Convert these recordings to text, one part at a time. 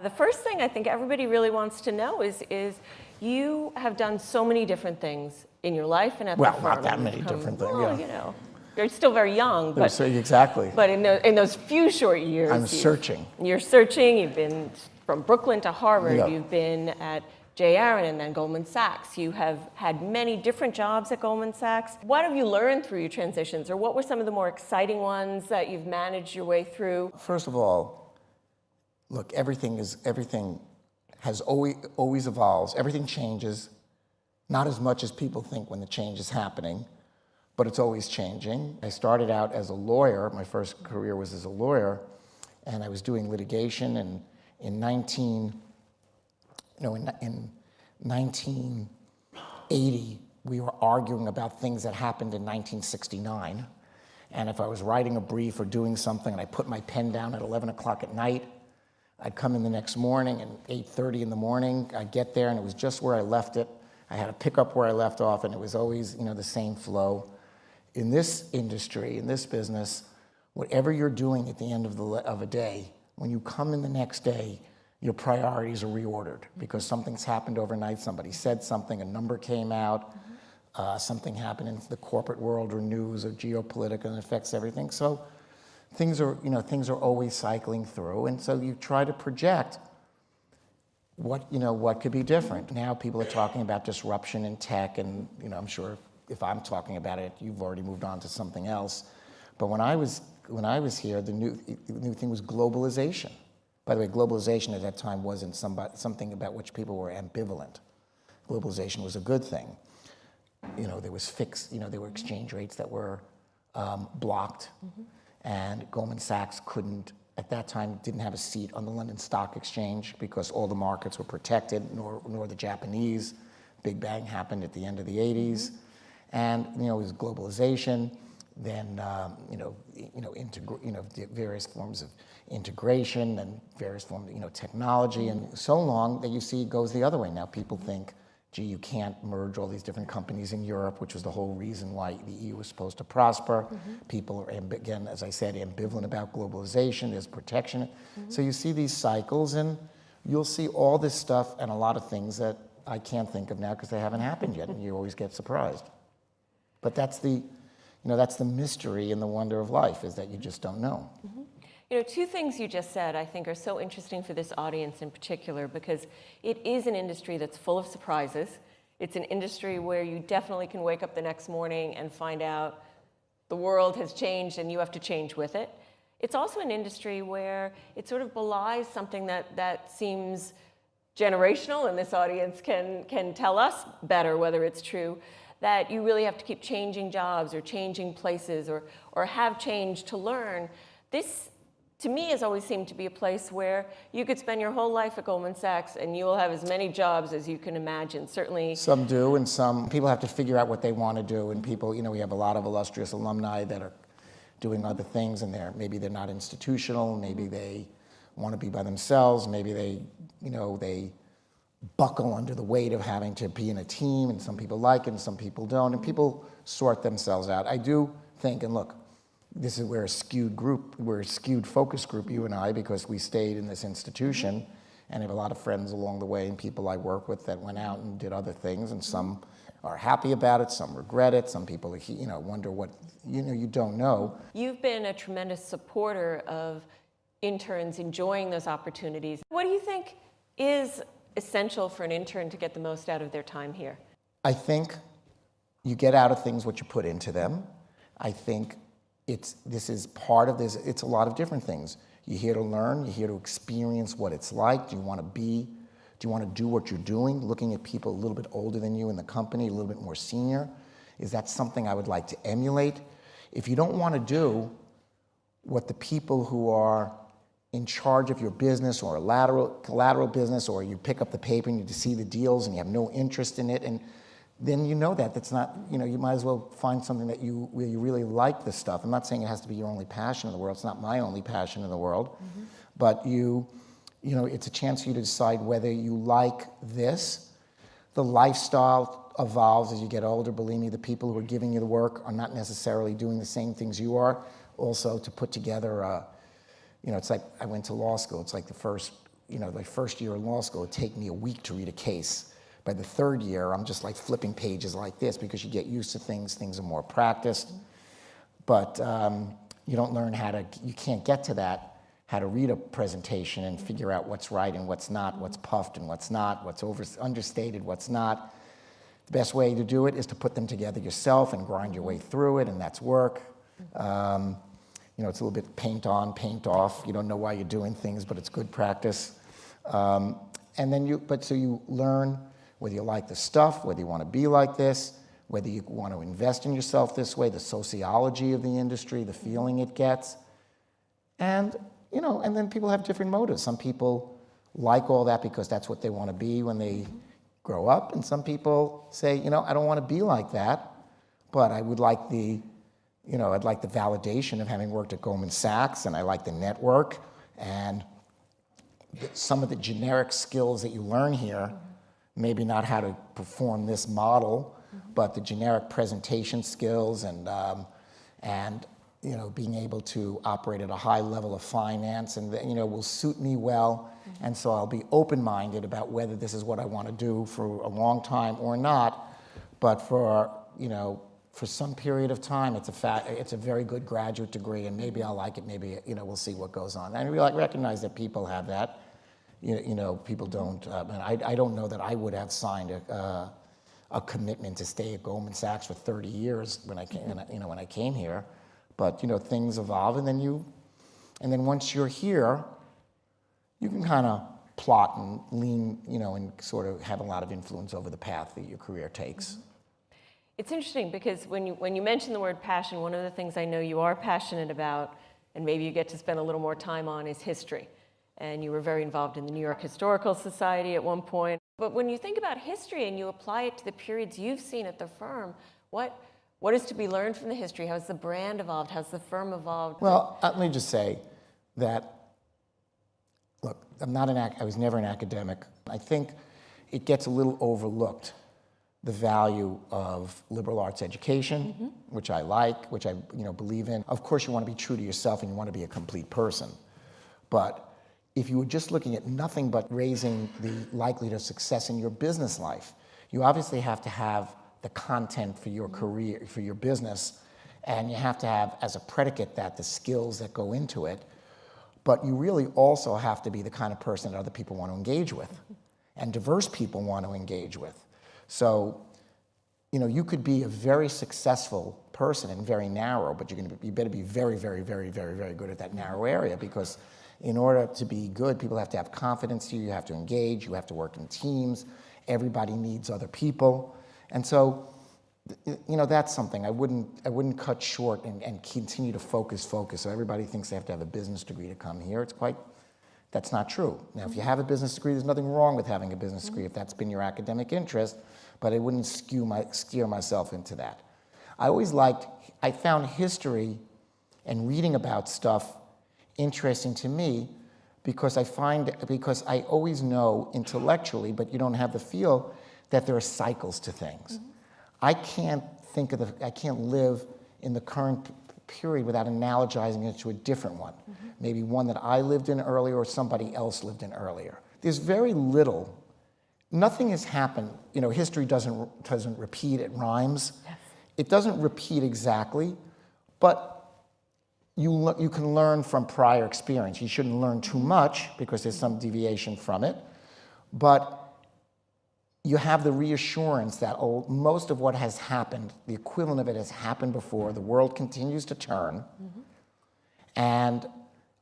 The first thing I think everybody really wants to know is you have done so many different things in your life and at the firm. Well, not that many different things, well, yeah. you know, you're still very young, but exactly. But in those few short years, I'm searching. You're searching. You've been from Brooklyn to Harvard. Yeah. You've been at J. Aron and then Goldman Sachs. You have had many different jobs at Goldman Sachs. What have you learned through your transitions, or what were some of the more exciting ones that you've managed your way through? First of all, look, everything has always evolves. Everything changes, not as much as people think when the change is happening, but it's always changing. I started out as a lawyer. My first career was as a lawyer, and I was doing litigation. And in 1980, we were arguing about things that happened in 1969. And if I was writing a brief or doing something and I put my pen down at 11 o'clock at night, I'd come in the next morning and 8:30 in the morning, I'd get there and it was just where I left it. I had to pick up where I left off, and it was always, the same flow. In this industry, in this business, whatever you're doing at the end of a day, when you come in the next day, your priorities are reordered because something's happened overnight. Somebody said something, a number came out, something happened in the corporate world or news or geopolitical, and it affects everything. So things are always cycling through, and so you try to project what could be different. Now people are talking about disruption in tech, and I'm sure if I'm talking about it, you've already moved on to something else. But when I was here, the new thing was globalization. By the way, globalization at that time wasn't something about which people were ambivalent. Globalization was a good thing. There was there were exchange rates that were blocked, and Goldman Sachs at that time didn't have a seat on the London Stock Exchange because all the markets were protected, nor the Japanese. Big Bang happened at the end of the 80s. And it was globalization, then various forms of integration and various forms of technology, and so long that you see it goes the other way. Now people think, gee, you can't merge all these different companies in Europe, which was the whole reason why the EU was supposed to prosper. People are, again, as I said, ambivalent about globalization. There's protection. So you see these cycles, and you'll see all this stuff and a lot of things that I can't think of now because they haven't happened yet, and you always get surprised. But that's the mystery and the wonder of life, is that you just don't know. Two things you just said I think are so interesting for this audience in particular, because it is an industry that's full of surprises. It's an industry where you definitely can wake up the next morning and find out the world has changed and you have to change with it. It's also an industry where it sort of belies something that seems generational, and this audience can tell us better whether it's true, that you really have to keep changing jobs or changing places or have change to learn. This, to me, has always seemed to be a place where you could spend your whole life at Goldman Sachs and you will have as many jobs as you can imagine. Certainly. Some do, and some people have to figure out what they want to do. And people, we have a lot of illustrious alumni that are doing other things, and maybe they're not institutional, maybe they want to be by themselves, maybe they buckle under the weight of having to be in a team, and some people like it and some people don't, and people sort themselves out. I do think, and look, we're a skewed focus group, you and I, because we stayed in this institution, and I have a lot of friends along the way and people I work with that went out and did other things, and some are happy about it, some regret it, some people wonder what, you don't know. You've been a tremendous supporter of interns enjoying those opportunities. What do you think is essential for an intern to get the most out of their time here? I think you get out of things what you put into them. I think this is part of this. It's a lot of different things. You're here to learn. You're here to experience what it's like. Do you want to do what you're doing? Looking at people a little bit older than you in the company, a little bit more senior. Is that something I would like to emulate? If you don't want to do what the people who are in charge of your business or a collateral business, or you pick up the paper and you see the deals and you have no interest in it, and then that's not, you might as well find something where you really like this stuff. I'm not saying it has to be your only passion in the world. It's not my only passion in the world. But it's a chance for you to decide whether you like this. The lifestyle evolves as you get older. Believe me, the people who are giving you the work are not necessarily doing the same things you are. Also, to put together it's like I went to law school. It's like the first the first year in law school, it'd take me a week to read a case. By the third year, I'm just like flipping pages like this because you get used to things are more practiced. But you don't learn you can't get to that, how to read a presentation and figure out what's right and what's not, what's puffed and what's not, what's understated, what's not. The best way to do it is to put them together yourself and grind your way through it, and that's work. It's a little bit paint on, paint off. You don't know why you're doing things, but it's good practice. So you learn whether you like the stuff, whether you want to be like this, whether you want to invest in yourself this way, the sociology of the industry, the feeling it gets. And then people have different motives. Some people like all that because that's what they want to be when they grow up. And some people say, I don't want to be like that, but I would like I'd like the validation of having worked at Goldman Sachs, and I like the network, and some of the generic skills that you learn here, maybe not how to perform this model, but the generic presentation skills and being able to operate at a high level of finance and will suit me well. And so I'll be open-minded about whether this is what I want to do for a long time or not. But for some period of time, it's a very good graduate degree, and maybe I'll like it, maybe we'll see what goes on. And we recognize that people have that. People don't. I don't know that I would have signed a commitment to stay at Goldman Sachs for 30 years when I came here. But things evolve, and then once you're here, you can kind of plot and lean, and sort of have a lot of influence over the path that your career takes. It's interesting because when you mention the word passion, one of the things I know you are passionate about, and maybe you get to spend a little more time on, is history. And you were very involved in the New York Historical Society at one point. But when you think about history and you apply it to the periods you've seen at the firm, what is to be learned from the history? How's the brand evolved? How's the firm evolved? Well, let me just say that, look, I was never an academic. I think it gets a little overlooked, the value of liberal arts education, which I like, which I believe in. Of course, you want to be true to yourself and you want to be a complete person. But if you were just looking at nothing but raising the likelihood of success in your business life, you obviously have to have the content for your career, for your business, and you have to have as a predicate that the skills that go into it, but you really also have to be the kind of person that other people want to engage with, and diverse people want to engage with. So, you could be a very successful person and very narrow, but you better be very, very, very, very, very good at that narrow area, because in order to be good, people have to have confidence in you, you have to engage, you have to work in teams, everybody needs other people. And so, that's something I wouldn't cut short and continue to focus. So everybody thinks they have to have a business degree to come here. That's not true. Now, if you have a business degree, there's nothing wrong with having a business degree if that's been your academic interest, but I wouldn't steer myself into that. I found history and reading about stuff interesting to me because I always know intellectually, but you don't have the feel that there are cycles to things. I can't live in the current period without analogizing it to a different one. Maybe one that I lived in earlier or somebody else lived in earlier. There's very little, nothing has happened. History doesn't repeat, it rhymes. Yes. It doesn't repeat exactly, but you can learn from prior experience. You shouldn't learn too much because there's some deviation from it, but you have the reassurance that most of what has happened, the equivalent of it has happened before. The world continues to turn. And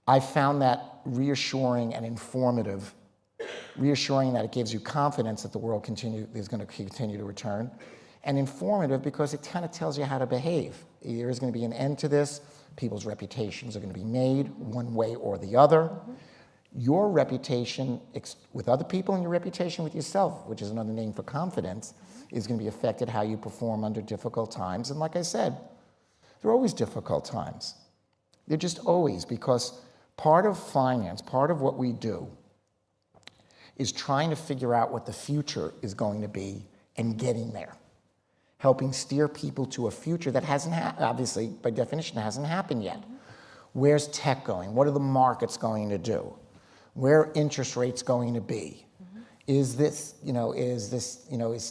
I found that reassuring and informative, reassuring that it gives you confidence that the world is going to continue to return, and informative because it kind of tells you how to behave. There is going to be an end to this. People's reputations are going to be made one way or the other. Your reputation with other people and your reputation with yourself, which is another name for confidence, is going to be affected how you perform under difficult times. And like I said, there are always difficult times. They're just always, because part of finance, part of what we do, is trying to figure out what the future is going to be and getting there. Helping steer people to a future that hasn't obviously, by definition, hasn't happened yet. Where's tech going? What are the markets going to do? Where are interest rates going to be? Is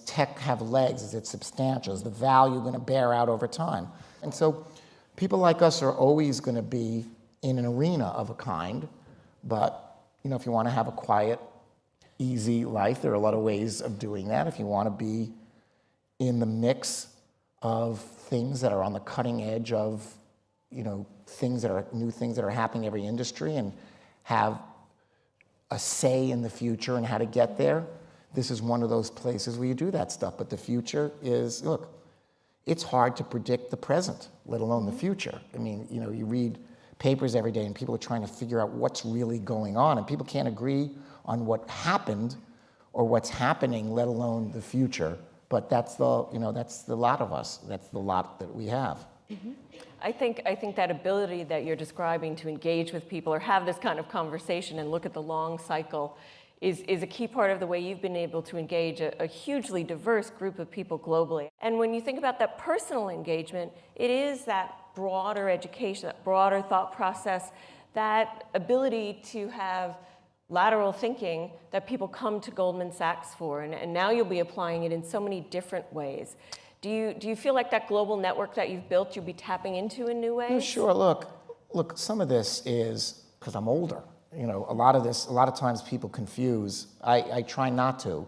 tech have legs? Is it substantial? Is the value going to bear out over time? And so people like us are always going to be in an arena of a kind, but if you want to have a quiet, easy life, there are a lot of ways of doing that. If you want to be in the mix of things that are on the cutting edge of, new things that are happening in every industry and have a say in the future and how to get there, this is one of those places where you do that stuff. But the future is, look, it's hard to predict the present, let alone the future. I mean, you read papers every day and people are trying to figure out what's really going on, and people can't agree on what happened or what's happening, let alone the future. But that's the lot of us. That's the lot that we have. Mm-hmm. I think that ability that you're describing to engage with people or have this kind of conversation and look at the long cycle is a key part of the way you've been able to engage a hugely diverse group of people globally. And when you think about that personal engagement, it is that broader education, that broader thought process, that ability to have lateral thinking that people come to Goldman Sachs for. And now you'll be applying it in so many different ways. Do you feel like that global network that you've built, you'll be tapping into in new ways? Yeah, sure. Look. Some of this is because I'm older. A lot of times people confuse. I try not to,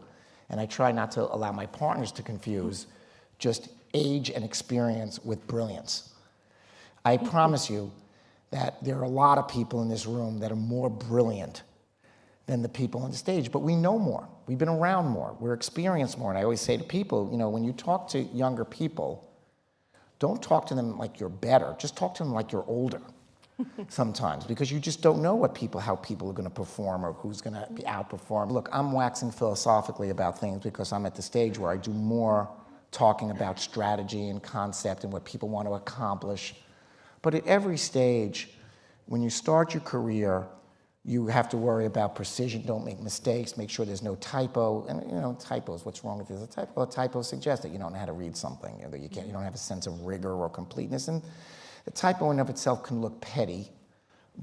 and I try not to allow my partners to confuse just age and experience with brilliance. I promise you that there are a lot of people in this room that are more brilliant than the people on the stage, but we know more. We've been around more. We're experienced more. And I always say to people, when you talk to younger people, don't talk to them like you're better. Just talk to them like you're older sometimes, because you just don't know how people are going to perform or who's going to be outperformed. Look, I'm waxing philosophically about things because I'm at the stage where I do more talking about strategy and concept and what people want to accomplish. But at every stage, when you start your career, you have to worry about precision, don't make mistakes, make sure there's no typo. And typos, what's wrong with this? A typo suggests that you don't know how to read something, or that you don't have a sense of rigor or completeness. And the typo in of itself can look petty,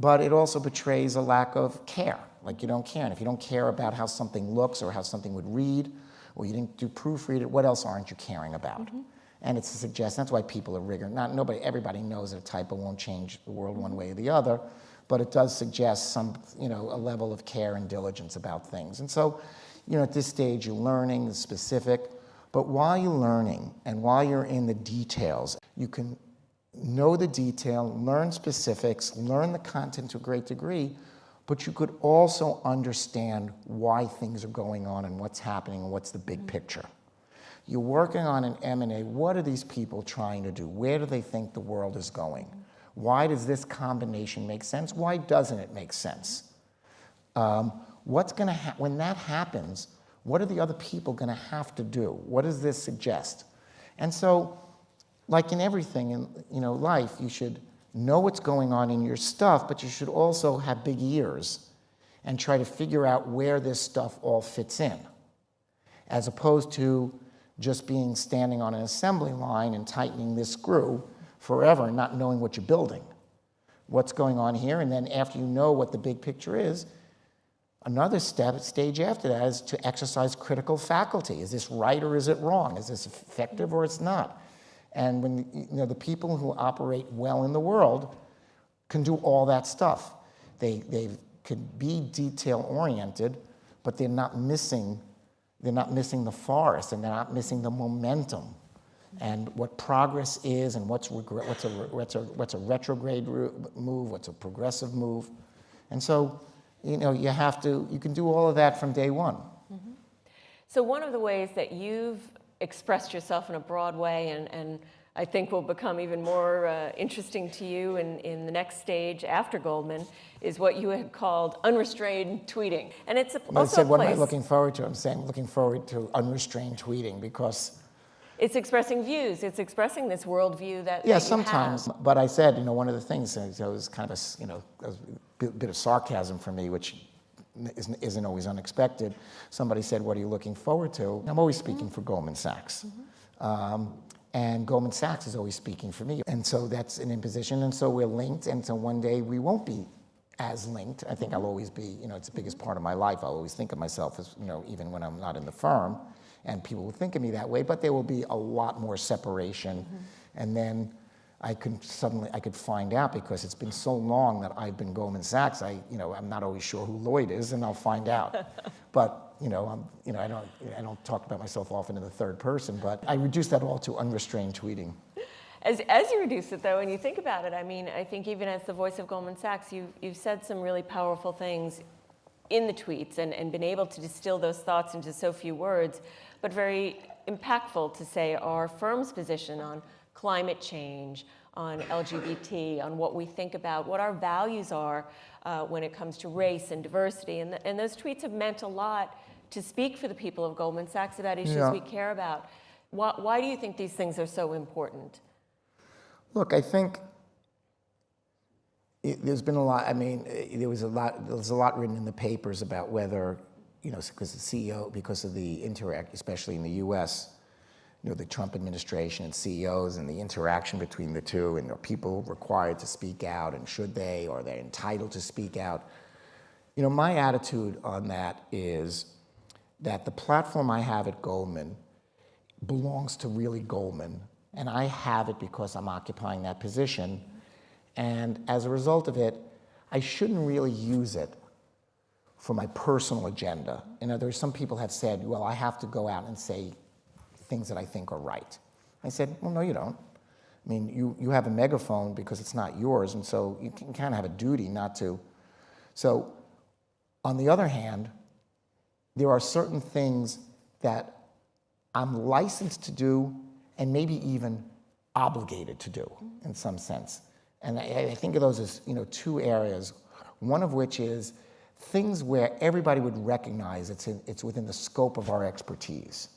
but it also betrays a lack of care, like you don't care. And if you don't care about how something looks or how something would read, or you didn't read it, what else aren't you caring about? Mm-hmm. And it's a suggestion, that's why people are rigorous. Everybody knows that a typo won't change the world one way or the other, but it does suggest a level of care and diligence about things. And so, at this stage, you're learning the specific, but while you're learning and while you're in the details, you can know the detail, learn specifics, learn the content to a great degree, but you could also understand why things are going on and what's happening and what's the big picture. You're working on an M&A, what are these people trying to do? Where do they think the world is going? Why does this combination make sense? Why doesn't it make sense? What's going to when that happens, what are the other people going to have to do? What does this suggest? And so, like in everything in life, you should know what's going on in your stuff, but you should also have big ears and try to figure out where this stuff all fits in, as opposed to just standing on an assembly line and tightening this screw forever and not knowing what you're building. What's going on here, and then after you know what the big picture is, another stage after that is to exercise critical faculty. Is this right or is it wrong? Is this effective or it's not? And when the people who operate well in the world can do all that stuff. They could be detail-oriented, but they're not missing the forest, and they're not missing the momentum, and what progress is, and what's a retrograde move, what's a progressive move, and so you can do all of that from day one. Mm-hmm. So one of the ways that you've expressed yourself in a broad way, and I think will become even more interesting to you in the next stage after Goldman, is what you had called unrestrained tweeting. And it's also what am I looking forward to? I'm saying looking forward to unrestrained tweeting, because it's expressing views. It's expressing this worldview that sometimes. Have. But I said, one of the things was kind of a bit of sarcasm for me, which isn't always unexpected. Somebody said, "What are you looking forward to?" I'm always speaking for Goldman Sachs. Mm-hmm. And Goldman Sachs is always speaking for me. And so that's an imposition, and so we're linked, and so one day we won't be as linked. I think I'll always be, it's the biggest part of my life. I'll always think of myself as, even when I'm not in the firm, and people will think of me that way, but there will be a lot more separation. And then I could find out, because it's been so long that I've been Goldman Sachs, I'm not always sure who Lloyd is, and I'll find out. But, I don't talk about myself often in the third person, but I reduce that all to unrestrained tweeting. As you reduce it, though, and you think about it, I mean, I think even as the voice of Goldman Sachs, you've said some really powerful things in the tweets and been able to distill those thoughts into so few words, but very impactful to say our firm's position on climate change, on LGBT, on what we think about, what our values are when it comes to race and diversity. And those tweets have meant a lot to speak for the people of Goldman Sachs about issues we care about. Why do you think these things are so important? Look, I think there's been a lot. I mean, there was a lot written in the papers about whether, because the CEO, because of the especially in the U.S., the Trump administration and CEOs and the interaction between the two, and are people required to speak out, and should they, or they're entitled to speak out? My attitude on that is that the platform I have at Goldman belongs to really Goldman. And I have it because I'm occupying that position. And as a result of it, I shouldn't really use it for my personal agenda. In other words, some people have said, well, I have to go out and say things that I think are right. I said, well, no, you don't. I mean, you have a megaphone because it's not yours, and so you kind of have a duty not to. So, on the other hand, there are certain things that I'm licensed to do and maybe even obligated to do in some sense. And I think of those as, two areas, one of which is things where everybody would recognize it's within the scope of our expertise.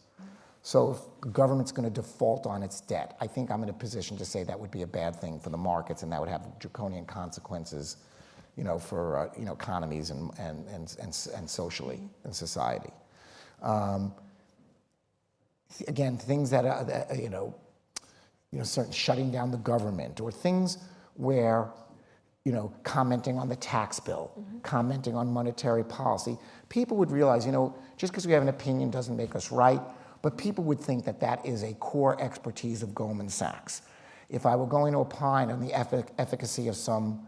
So if the government's going to default on its debt, I think I'm in a position to say that would be a bad thing for the markets, and that would have draconian consequences, for economies and socially in society. Again, things that are, certain shutting down the government, or things where, commenting on the tax bill, commenting on monetary policy, people would realize, just because we have an opinion doesn't make us right, but people would think that that is a core expertise of Goldman Sachs. If I were going to opine on the efficacy of some,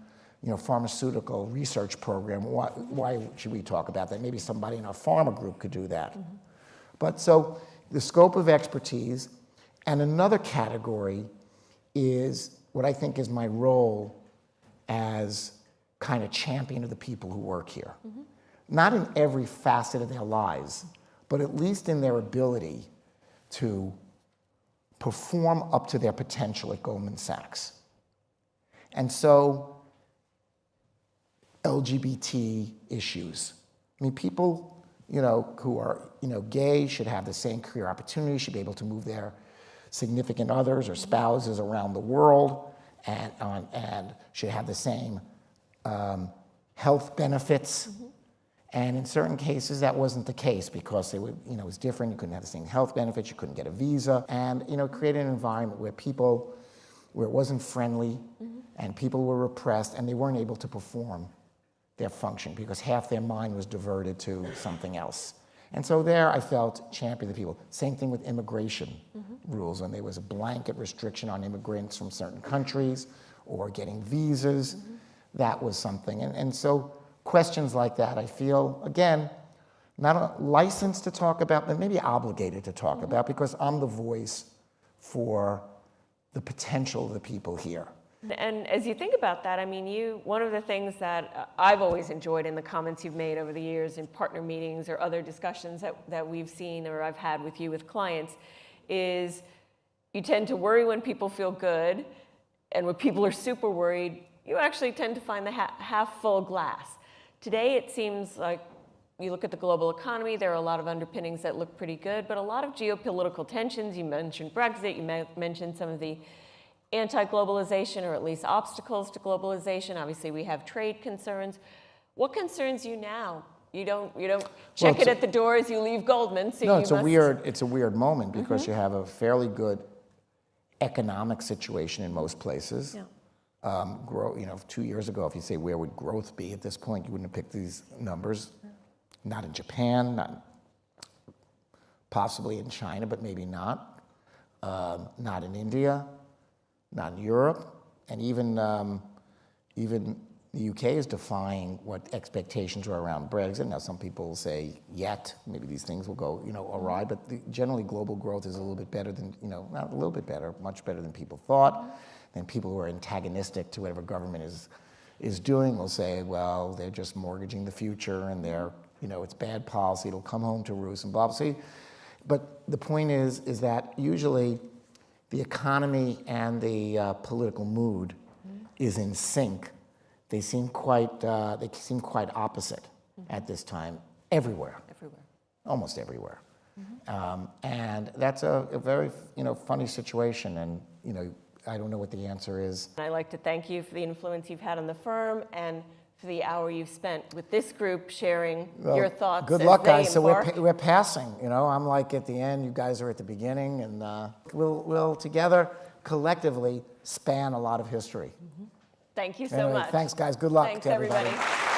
pharmaceutical research program, why should we talk about that? Maybe somebody in our pharma group could do that. But so the scope of expertise, and another category is what I think is my role as kind of champion of the people who work here. Not in every facet of their lives, but at least in their ability to perform up to their potential at Goldman Sachs. And so, LGBT issues. I mean, people, who are, gay should have the same career opportunities, should be able to move their significant others or spouses around the world, and should have the same health benefits. And in certain cases, that wasn't the case because it was different. You couldn't have the same health benefits. You couldn't get a visa, and created an environment where it wasn't friendly, and people were repressed, and they weren't able to perform their function because half their mind was diverted to something else. And so there, I felt champion of the people. Same thing with immigration rules, when there was a blanket restriction on immigrants from certain countries or getting visas. That was something, and so. Questions like that, I feel, again, not licensed to talk about, but maybe obligated to talk about, because I'm the voice for the potential of the people here. And as you think about that, I mean, one of the things that I've always enjoyed in the comments you've made over the years in partner meetings or other discussions that we've seen or I've had with you with clients is you tend to worry when people feel good, and when people are super worried, you actually tend to find the half full glass. Today, it seems like you look at the global economy, there are a lot of underpinnings that look pretty good, but a lot of geopolitical tensions. You mentioned Brexit, you mentioned some of the anti-globalization, or at least obstacles to globalization. Obviously, we have trade concerns. What concerns you now? You don't check it at the door as you leave Goldman. So no, it's a weird moment because you have a fairly good economic situation in most places. grow. 2 years ago, if you say where would growth be at this point, you wouldn't have picked these numbers. Not in Japan, not possibly in China, but maybe not. Not in India, not in Europe, and even the UK is defying what expectations are around Brexit. Now, some people say yet, maybe these things will go, awry, but generally global growth is a little bit better than, not a little bit better, much better than people thought. Then people who are antagonistic to whatever government is doing will say, well, they're just mortgaging the future and they're, it's bad policy, it'll come home to roost and blah, blah. See, but the point is that usually the economy and the political mood is in sync. They seem quite opposite at this time everywhere. Almost everywhere. And that's a very funny situation, and I don't know what the answer is. I'd like to thank you for the influence you've had on the firm and for the hour you've spent with this group sharing your thoughts. Good luck, guys. So we're passing. I'm like at the end, you guys are at the beginning, and we'll together collectively span a lot of history. Thank you so much. Thanks, guys. Good luck Thanks, to everybody. everybody.